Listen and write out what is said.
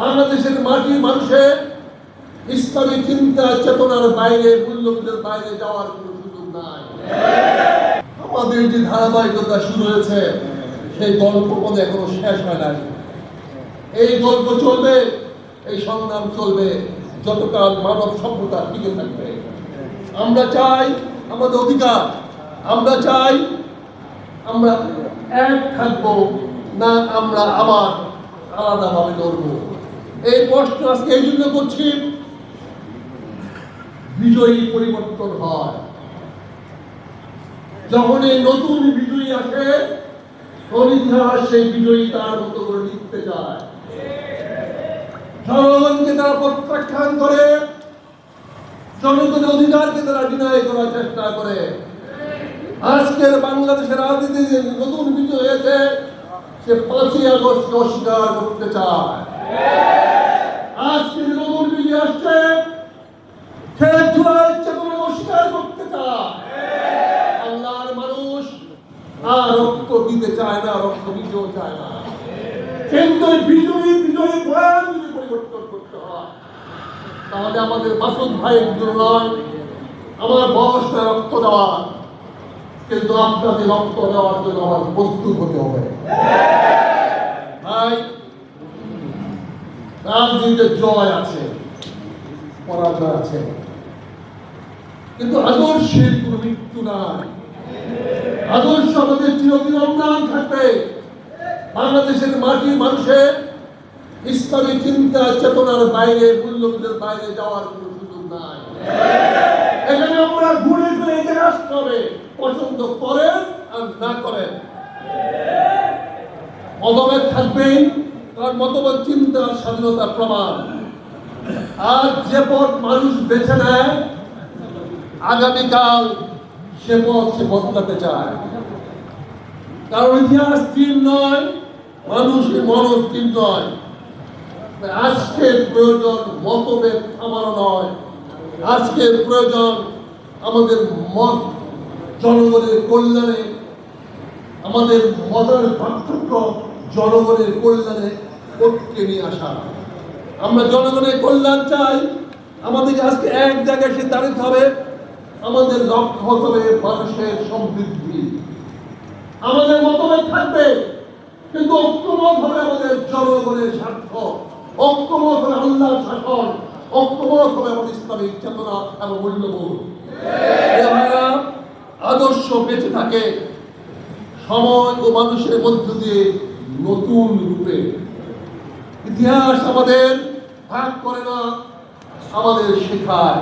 বাংলাদেশের মাটির মানুষের ইসলামী চিন্তা চেতনার বাইরে, মূল্যবোধের বাইরে যাওয়ার কোনো সুযোগ নাই। আমাদের যে ধারাবাহিকতা শুরু হয়েছে সেই গল্প পদে এখনো শেষ হয় নাই। এই গল্প চলবে, এই সংগ্রাম চলবে যতকাল মানব সভ্যতা টিকে থাকবে। আমরা চাই আমাদের অধিকার, আমরা চাই আমরা এক থাকবো না আমরা আবার আলাদাভাবে লড়বো। এই প্রশ্ন আজকে এই জন্য করছি, বিজয়ী পরিবর্তন হয়। যখন এই নতুন বিজয়ী আসে ইতিহাস সেই বিজয়ী তার মতো করে লিখতে চায়। জনগণকে তারা প্রত্যাখ্যান করে, জনগণের অধিকারকে তারা ডিনাই করার চেষ্টা করে। আজকের বাংলাদেশের রাজনীতি যে নতুন বিজয় হয়েছে সে 5ই আগস্টকে অস্বীকার করতে চায়। আজকে নতুন বিজয় আসছে সে জুলাই চেতনা অস্বীকার করতে চায়। বাংলার মানুষ আর রক্ত দিতে চায় না, রক্ত দিতেও চায় না। কিন্তু বিজয়ী ভয়ান যদি পরিবর্তন করতে হয় তাহলে আমাদের মাসুদ ভাইয়ের জন্য নয়, আমার বয়স না রক্ত দেওয়া, কিন্তু আপনাদের রক্ত দেওয়ার জন্য আমার প্রস্তুত হতে হবে। ভাই, রাজনীতিতে জয় আছে, পরাজয় আছে, কিন্তু আদর্শের কোনো মৃত্যু নাই। আদর্শ আমাদের চিরদিন অম্লান থাকবে। বাংলাদেশের মাটির মানুষের ইসলামী চিন্তা চেতনার বাইরে, মূল্যবোধের বাইরে যাওয়ার কোনো সুযোগ নাই। এখানে আমরা ঘুরে ফিরে এখানে আসতে হবে, পছন্দ করেন আর না করেন। মতভেদ থাকবেই, কারণ মতভেদ চিন্তার স্বাধীনতার প্রমাণ। আর যে পথ মানুষ বেছে নেয় আগামীকাল সে পথ সে বদলাতে চায়। কারণ ইতিহাস স্থির নয়, মানুষের মনও স্থির নয়। আজকের প্রয়োজন মতভেদ থামানো নয়, আজকের প্রয়োজন আমাদের মত জনগণের কল্যাণে, আমাদের মতের পার্থক্য জনগণের কল্যাণে পক্ষে নিয়ে আসা। আমরা জনগণের কল্যাণ চাই, আমাদেরকে আজকে এক জায়গায় সে দাঁড়াতে হবে। আমাদের লক্ষ্য হবে মানুষের সমৃদ্ধি। আমাদের মতভেদ থাকবে, কিন্তু ঐক্যমত হবে আমাদের জনগণের স্বার্থ, ঐক্যমত হবে আল্লাহর শাসন, ঐক্যমত হবে আমাদের ইসলামিক চেতনা এবং মূল্যবোধ। আদর্শ বেঁচে থাকে সময় ও মানুষের মধ্য দিয়ে নতুন রূপে। ইতিহাস আমাদের ভাগ করে না, আমাদের শেখায়।